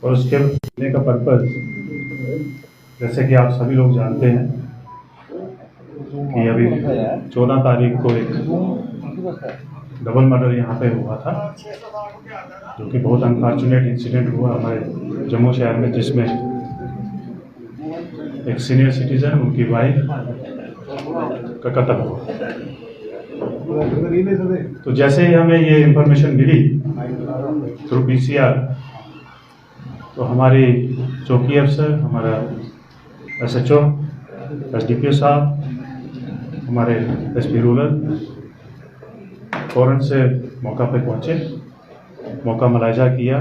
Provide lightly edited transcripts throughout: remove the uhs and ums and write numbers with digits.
और उसके करने का पर्पज़, जैसे कि आप सभी लोग जानते हैं कि अभी 14 तारीख को एक डबल मर्डर यहाँ पे हुआ था, जो कि बहुत अनफॉर्चुनेट इंसिडेंट हुआ हमारे जम्मू शहर में, जिसमें एक सीनियर सिटीजन, उनकी वाइफ का कत्ल हुआ। तो जैसे ही हमें ये इंफॉर्मेशन मिली थ्रू PCR, तो हमारी चौकी अफसर, हमारा SHO, SDPO साहब, हमारे SP रूरल फौरन से मौका पे पहुँचे, मौका मुलाहिजा किया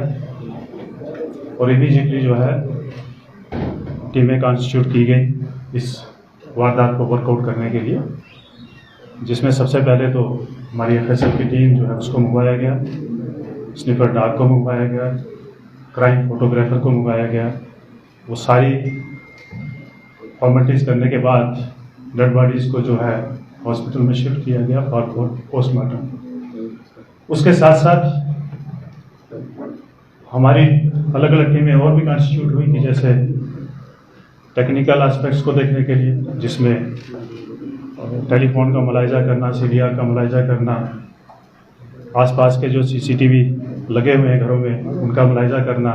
और इमीडिएटली जो है टीमें कॉन्स्टिट्यूट की गई इस वारदात को वर्कआउट करने के लिए, जिसमें सबसे पहले तो हमारी FSL की टीम जो है उसको मंगवाया गया, स्निफर डॉग को मंगवाया गया, क्राइम फोटोग्राफर को मंगवाया गया। वो सारी फॉर्मेलिटीज़ करने के बाद डेड बॉडीज़ को जो है हॉस्पिटल में शिफ्ट किया गया फॉर पोस्टमार्टम। उसके साथ साथ हमारी अलग अलग टीमें और भी कॉन्स्टिट्यूट हुई कि जैसे टेक्निकल एस्पेक्ट्स को देखने के लिए, जिसमें टेलीफोन का मुलाहिजा करना, CDR का मुलाहिजा करना, आसपास के जो CCTV लगे हुए हैं घरों में उनका मुलाहिजा करना,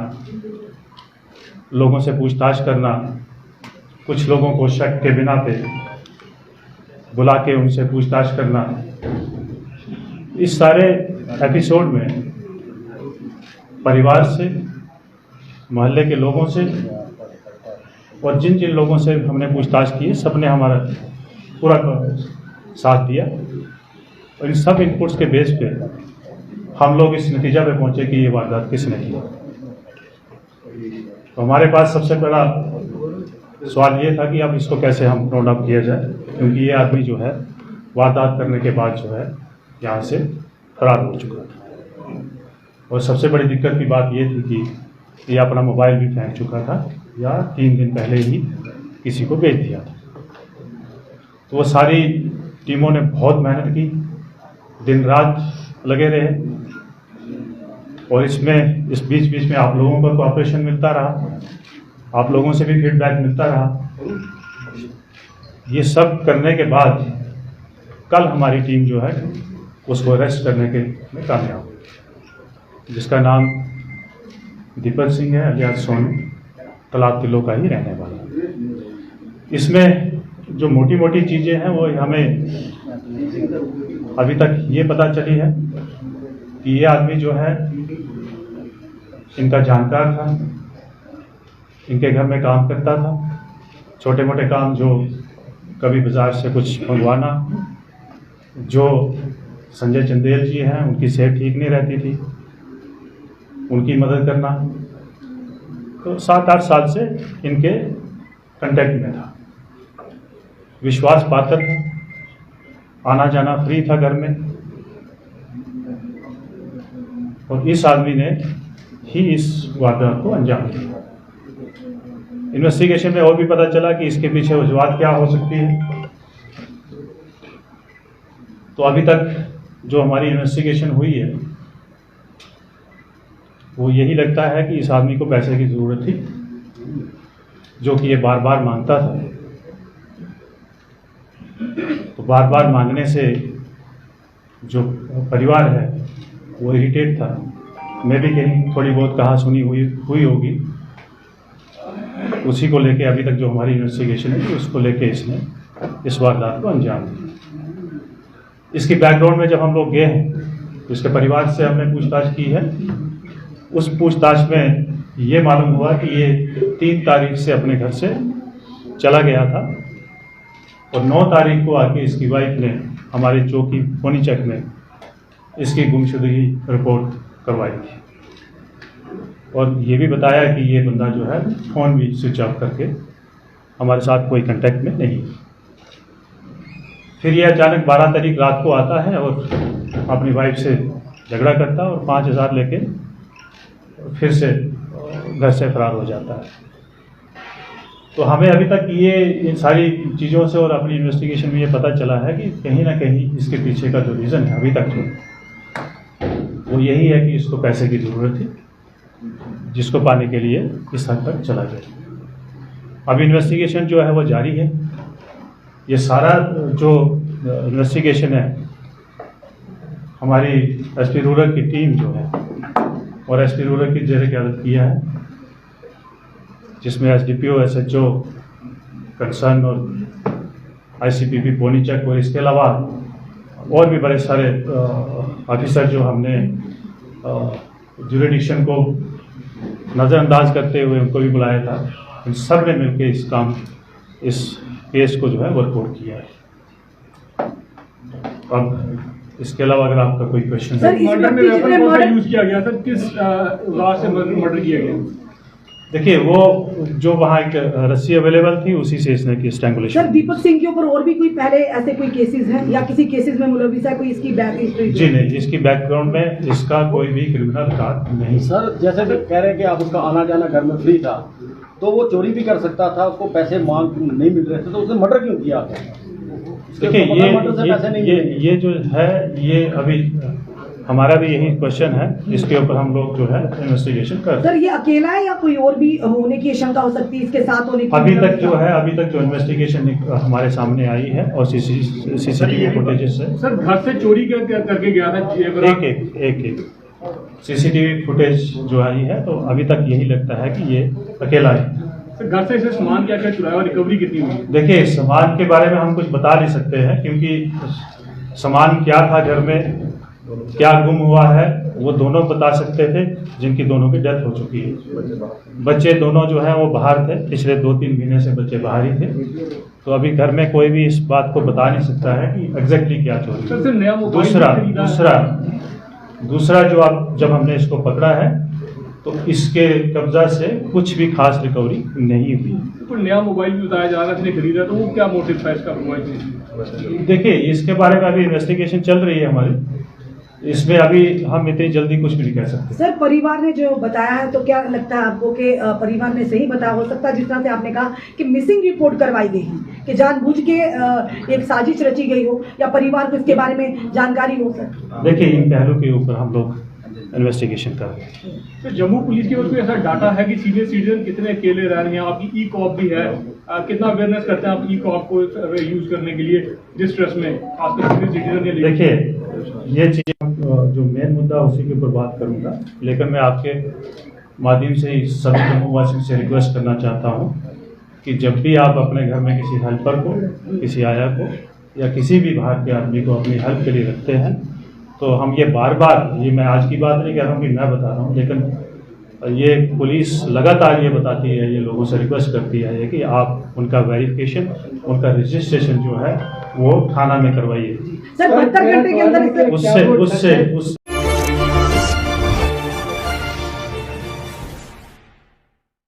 लोगों से पूछताछ करना, कुछ लोगों को शक के बिना पे बुला के उनसे पूछताछ करना। इस सारे एपिसोड में परिवार से, मोहल्ले के लोगों से और जिन जिन लोगों से हमने पूछताछ की, सब ने हमारा पूरा साथ दिया और इन सब इनपुट्स के बेस पे हम लोग इस नतीजा पे पहुंचे कि ये वारदात किसने की। तो हमारे पास सबसे बड़ा सवाल ये था कि अब इसको कैसे हम राउंड अप किया जाए, क्योंकि ये आदमी जो है वारदात करने के बाद जो है यहाँ से फरार हो चुका था। और सबसे बड़ी दिक्कत की बात ये थी कि ये अपना मोबाइल भी फेंक चुका था या 3 दिन पहले ही किसी को बेच दिया था। तो वो सारी टीमों ने बहुत मेहनत की, दिन रात लगे रहे और इस बीच में आप लोगों का कोऑपरेशन मिलता रहा, आप लोगों से भी फीडबैक मिलता रहा। ये सब करने के बाद कल हमारी टीम जो है उसको अरेस्ट करने के में कामयाब हुई, जिसका नाम दीपक सिंह है, अलियास सोनू, तालाब तिल्लो का ही रहने वाला। इसमें जो मोटी मोटी चीज़ें हैं वो हमें अभी तक ये पता चली है कि ये आदमी जो है इनका जानकार था, इनके घर में काम करता था, छोटे मोटे काम, जो कभी बाज़ार से कुछ मंगवाना, जो संजय चंदेल जी हैं उनकी सेहत ठीक नहीं रहती थी, उनकी मदद करना। तो 7-8 साल से इनके कांटेक्ट में था, विश्वास पात्र था, आना जाना फ्री था घर में। और इस आदमी ने ही इस वारदात को अंजाम दिया। इन्वेस्टिगेशन में और भी पता चला कि इसके पीछे वजूहात क्या हो सकती है। तो अभी तक जो हमारी इन्वेस्टिगेशन हुई है वो यही लगता है कि इस आदमी को पैसे की ज़रूरत थी, जो कि ये बार बार मांगता था। तो बार बार मांगने से जो परिवार है वो इरिटेट था। मैं भी कहीं थोड़ी बहुत कहा सुनी हुई होगी, उसी को लेके अभी तक जो हमारी इन्वेस्टिगेशन है उसको लेके इसने इस वारदात को अंजाम दिया। इसकी बैकग्राउंड में जब हम लोग गए हैं तो इसके परिवार से हमने पूछताछ की है। उस पूछताछ में ये मालूम हुआ कि ये 3 तारीख से अपने घर से चला गया था और 9 तारीख को आके इसकी वाइफ ने हमारे चौकी फोनीचक में इसकी गुमशुदगी रिपोर्ट करवाई थी। और ये भी बताया कि ये बंदा जो है फ़ोन भी स्विच ऑफ करके हमारे साथ कोई कांटेक्ट में नहीं। फिर ये अचानक 12 तारीख रात को आता है और अपनी वाइफ से झगड़ा करता है और 5,000 लेके फिर से घर से फरार हो जाता है। तो हमें अभी तक ये इन सारी चीज़ों से और अपनी इन्वेस्टिगेशन में ये पता चला है कि कहीं ना कहीं इसके पीछे का जो रीज़न है अभी तक जो वो यही है कि इसको पैसे की ज़रूरत थी। जिसको पाने के लिए इस हद तक चला गया। अब इन्वेस्टिगेशन जो है वो जारी है। ये सारा जो इन्वेस्टिगेशन है हमारी एसपी रूरल की टीम जो है और एसपी रूरल की जेर क़यादत किया है, जिसमें एसडीपीओ, एसएचओ, कंसर्न और आईसीपीपी पोनीचक और इसके अलावा और भी बड़े सारे ऑफिसर जो हमने जुरिडिक्शन को नज़रअंदाज करते हुए उनको भी बुलाया था, इन सब ने मिलकर इस केस को जो है वर्कआउट किया है। अब इसके अलावा अगर आपका कोई क्वेश्चन है। मर्डर में वेपन कौन सा यूज किया गया सर, किस वार से मर्डर किया गया? देखिए, वो जो वहाँ एक रस्सी अवेलेबल थी उसी से इसने की स्ट्रैंगुलेशन। सर, दीपक सिंह के ऊपर और भी कोई पहले ऐसे कोई केसेस हैं या किसी केसेस में मुलविस है कोई, इसकी बैक हिस्ट्री? जी नहीं, इसकी बैकग्राउंड में इसका कोई भी क्रिमिनल रिकॉर्ड नहीं। सर, जैसे कि कह रहे हैं कि आप उसका आना जाना घर में फ्री था, तो वो चोरी भी कर सकता था, उसको पैसे मांग नहीं मिल रहे थे, तो उसने मर्डर क्यों किया? देखिए, ये जो है ये अभी हमारा भी यही क्वेश्चन है, इसके ऊपर हम लोग जो है इन्वेस्टिगेशन कर रहे हैं। सर, ये अकेला है या कोई और भी होने की शंका हो सकती है इसके साथ होने की? अभी तक जो इन्वेस्टिगेशन हमारे सामने आई है और सीसीटीवी फुटेजेस है। सर, घर से चोरी करके गया था, एक सीसीटीवी फुटेज जो आई है, तो अभी तक यही लगता है कि ये अकेला है। सर, घर से इसे सामान क्या क्या चुराया और रिकवरी कितनी हुई? देखिए, सामान के बारे में हम कुछ बता नहीं सकते हैं, क्योंकि सामान क्या था घर में, क्या गुम हुआ है, वो दोनों बता सकते थे, जिनकी दोनों की डेथ हो चुकी है। बच्चे दोनों जो हैं वो बाहर थे, पिछले 2-3 महीने से बच्चे बाहर ही थे, तो अभी घर में कोई भी इस बात को बता नहीं सकता है कि एग्जैक्टली क्या चोरी। दूसरा जो जब हमने इसको पकड़ा है तो इसके कब्जा से कुछ भी खास रिकवरी नहीं हुई। तो नया मोबाइल भी बताया जा रहा है इसने खरीदा, तो वो क्या मोटिव था इसका मोबाइल? देखिए, इसके बारे में अभी इन्वेस्टिगेशन चल रही है हमारी, इसमें अभी हम इतनी जल्दी कुछ भी नहीं कह सकते। सर, परिवार ने जो बताया है, तो क्या लगता है आपको कि परिवार ने सही बताया? हो सकता है जिस तरह से आपने कहा कि मिसिंग रिपोर्ट करवाई गई है, कि जानबूझ के एक साजिश रची गई हो, या परिवार को इसके बारे में जानकारी हो? सर, देखिए, इन पहलू के ऊपर हम लोग इन्वेस्टिगेशन कर रहे हैं। तो जम्मू पुलिस के पास कोई ऐसा डाटा है कि सीनियर सिटीजन कितने अकेले रह रहे हैं? आपकी ई कॉप भी है, कितना अवेयरनेस करते हैं आप ई कॉप को यूज करने के लिए जिस ट्रस्ट में आपके सीनियर सिटीजन? देखिए, ये चीज़ जो मेन मुद्दा उसी के ऊपर बात करूंगा, लेकिन मैं आपके माध्यम से सभी जम्मू वासियों से रिक्वेस्ट करना चाहता हूं कि जब भी आप अपने घर में किसी हेल्पर को, किसी आया को या किसी भी बाहर के आदमी को अपनी हेल्प के लिए रखते हैं, तो हम ये बार बार, ये मैं आज की बात नहीं कह रहा हूँ कि मैं बता रहा हूँ, लेकिन ये पुलिस लगातार ये बताती है, ये लोगों से रिक्वेस्ट करती है कि आप उनका वेरिफिकेशन, उनका रजिस्ट्रेशन जो है वो थाना में करवाइए। सर, 72 घंटे के अंदर उससे